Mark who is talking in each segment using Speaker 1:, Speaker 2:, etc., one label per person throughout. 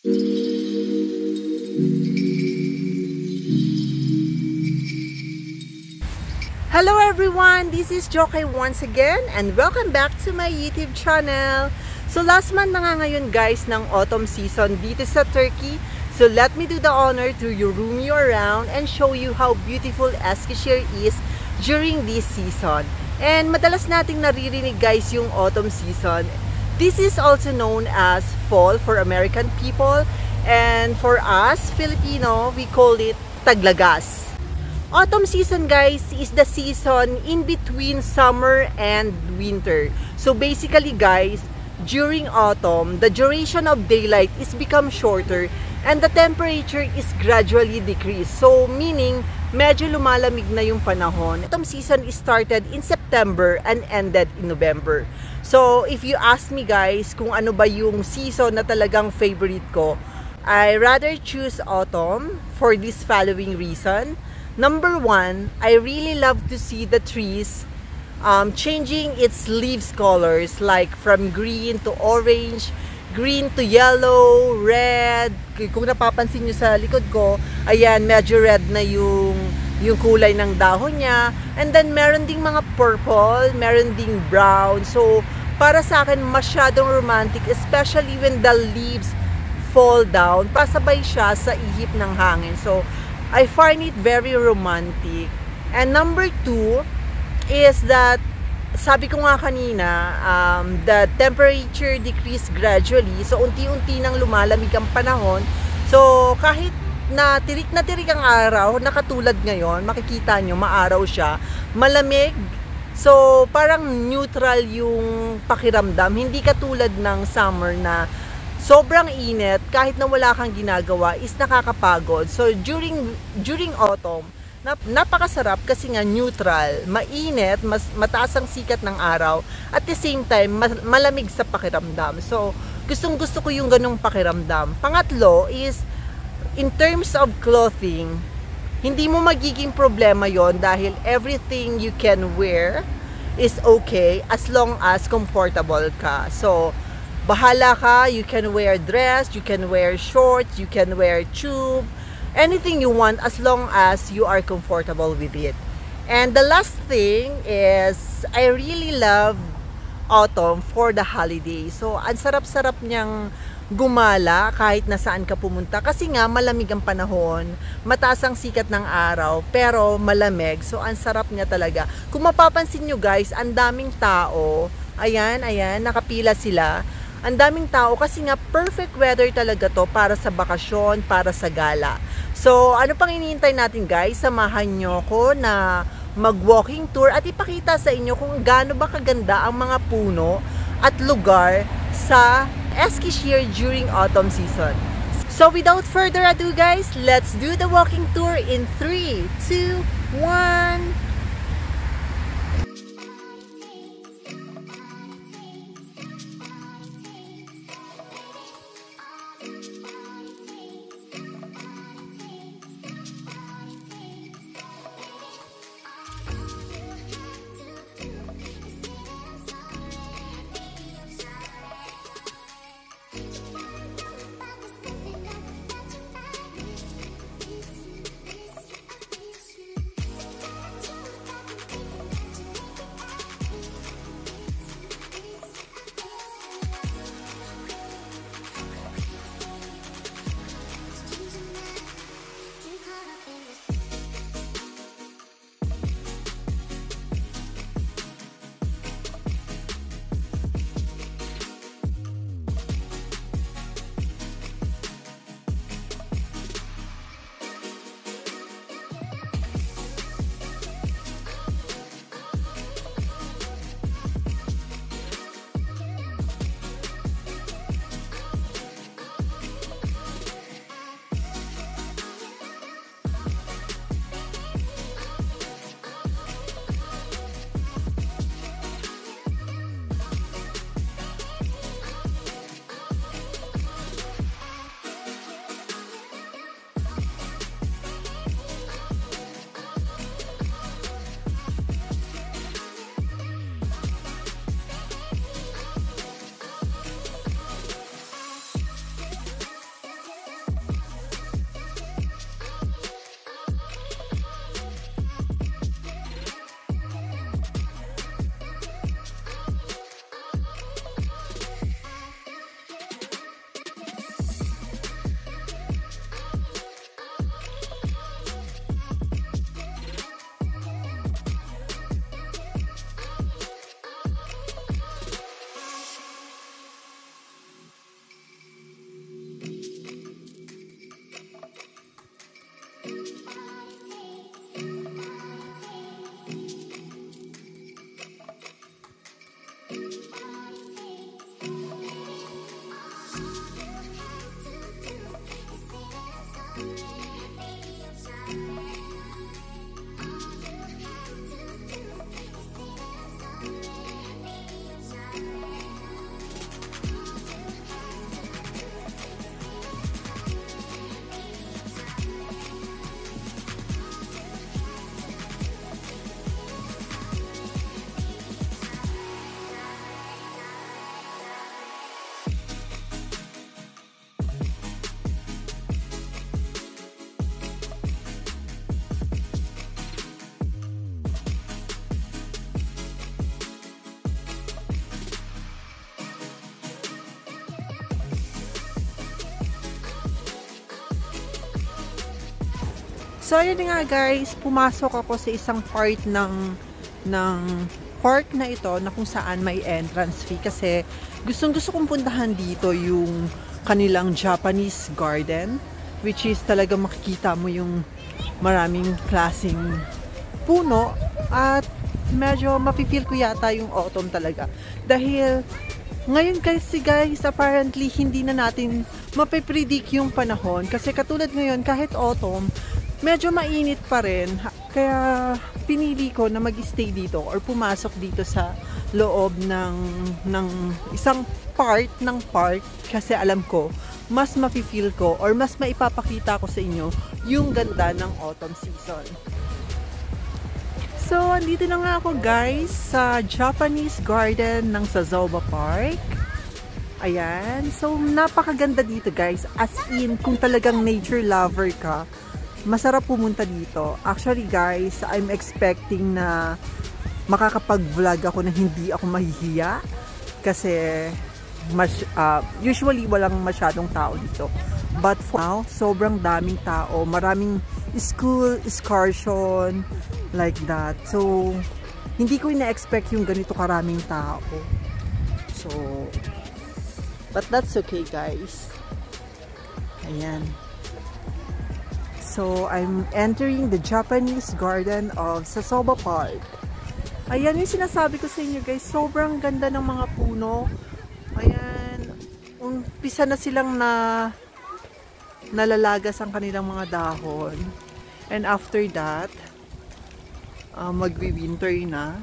Speaker 1: Hello everyone, this is Jokay once again and welcome back to my YouTube channel. So last month na nga ngayon guys ng autumn season dito sa Turkey. So let me do the honor to room you around and show you how beautiful Eskişehir is during this season. And madalas nating naririnig guys yung autumn season. This is also known as fall for American people, and for us Filipino we call it Taglagas. Autumn season guys is the season in between summer and winter. So basically guys, during autumn, the duration of daylight is become shorter and the temperature is gradually decreased. So meaning, medyo lumalamig na yung panahon. Autumn season is started in September and ended in November. So if you ask me guys kung ano ba yung season na talagang favorite ko, I rather choose autumn for this following reason. Number one, I really love to see the trees changing its leaves colors, like from green to orange, green to yellow, red. Kung napapansin nyo sa likod ko, ayan, medyo red na yung kulay ng dahon niya. And then meron ding mga purple, meron ding brown. So para sa akin masyadong romantic, especially when the leaves fall down, pasabay siya sa ihip ng hangin. So I find it very romantic. And number two is that, sabi ko nga kanina, the temperature decreased gradually. So, unti-unti nang lumalamig ang panahon. So, kahit na tirik ang araw, nakatulad ngayon, makikita nyo, maaraw siya, malamig. So, parang neutral yung pakiramdam. Hindi katulad ng summer na sobrang init, kahit na wala kang ginagawa, is nakakapagod. So, during autumn, napakasarap kasi nga neutral, mainit, mataas ang sikat ng araw, at the same time, malamig sa pakiramdam. So, gustong-gusto ko yung ganong pakiramdam. Pangatlo is, in terms of clothing, hindi mo magiging problema yon dahil everything you can wear is okay as long as comfortable ka. So, bahala ka, you can wear dress, you can wear shorts, you can wear tube, anything you want as long as you are comfortable with it. And the last thing is, I really love autumn for the holiday. So, ang sarap-sarap niyang gumala kahit nasaan ka pumunta. Kasi nga, malamig ang panahon, mataas ang sikat ng araw, pero malamig. So, ang sarap niya talaga. Kung mapapansin nyo guys, ang daming tao, ayan, nakapila sila. Ang daming tao kasi nga perfect weather talaga to para sa bakasyon, para sa gala. So, ano pang iniintay natin guys? Samahan nyo ko na mag-walking tour at ipakita sa inyo kung gaano ba kaganda ang mga puno at lugar sa Eskişehir during autumn season. So, without further ado guys, let's do the walking tour in 3, 2, 1... So, ayun nga guys, pumasok ako sa isang part ng park na ito na kung saan may entrance fee kasi gustong-gusto kong puntahan dito yung kanilang Japanese garden, which is talaga makikita mo yung maraming klaseng puno at medyo mafe-feel ko yata yung autumn talaga. Dahil ngayon kasi guys, apparently hindi na natin mape-predict yung panahon kasi katulad ngayon kahit autumn, medyo mainit pa rin. Kaya pinili ko na mag-stay dito or pumasok dito sa loob ng isang part ng park kasi alam ko mas mafe-feel ko or mas maipapakita ko sa inyo yung ganda ng autumn season. So, andito na nga ako guys sa Japanese garden ng Sazoba Park. Ayan. So, napakaganda dito guys. As in, kung talagang nature lover ka, masarap pumunta dito. Actually guys, I'm expecting na makakapag-vlog ako na hindi ako mahihiya. Kasi, usually walang masyadong tao dito. But for now, sobrang daming tao. Maraming school excursion, like that. So, hindi ko ina-expect yung ganito karaming tao. So, but that's okay guys. Ayan. So, I'm entering the Japanese garden of Sazoba Park. Ayan yung sinasabi ko sa inyo guys. Sobrang ganda ng mga puno. Ayan. Umpisa na silang nalalagas ang kanilang mga dahon. And after that, magwi-winter na.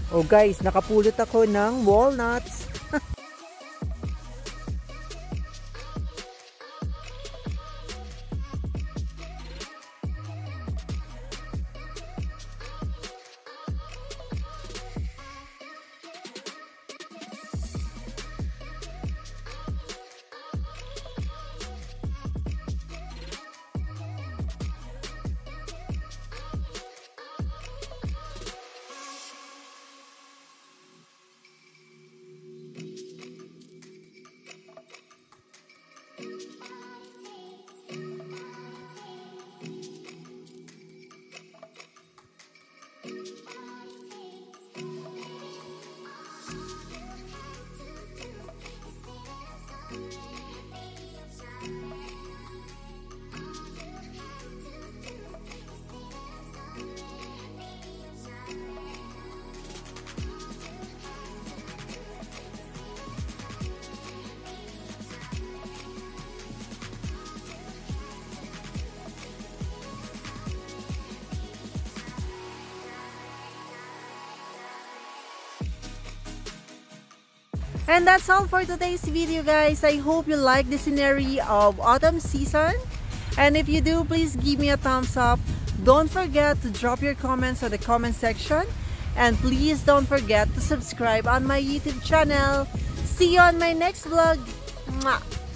Speaker 1: Oh guys, nakapulot ako ng walnuts. And that's all for today's video, guys. I hope you like the scenery of autumn season. And if you do, please give me a thumbs up. Don't forget to drop your comments on the comment section. And please don't forget to subscribe on my YouTube channel. See you on my next vlog. Mwah!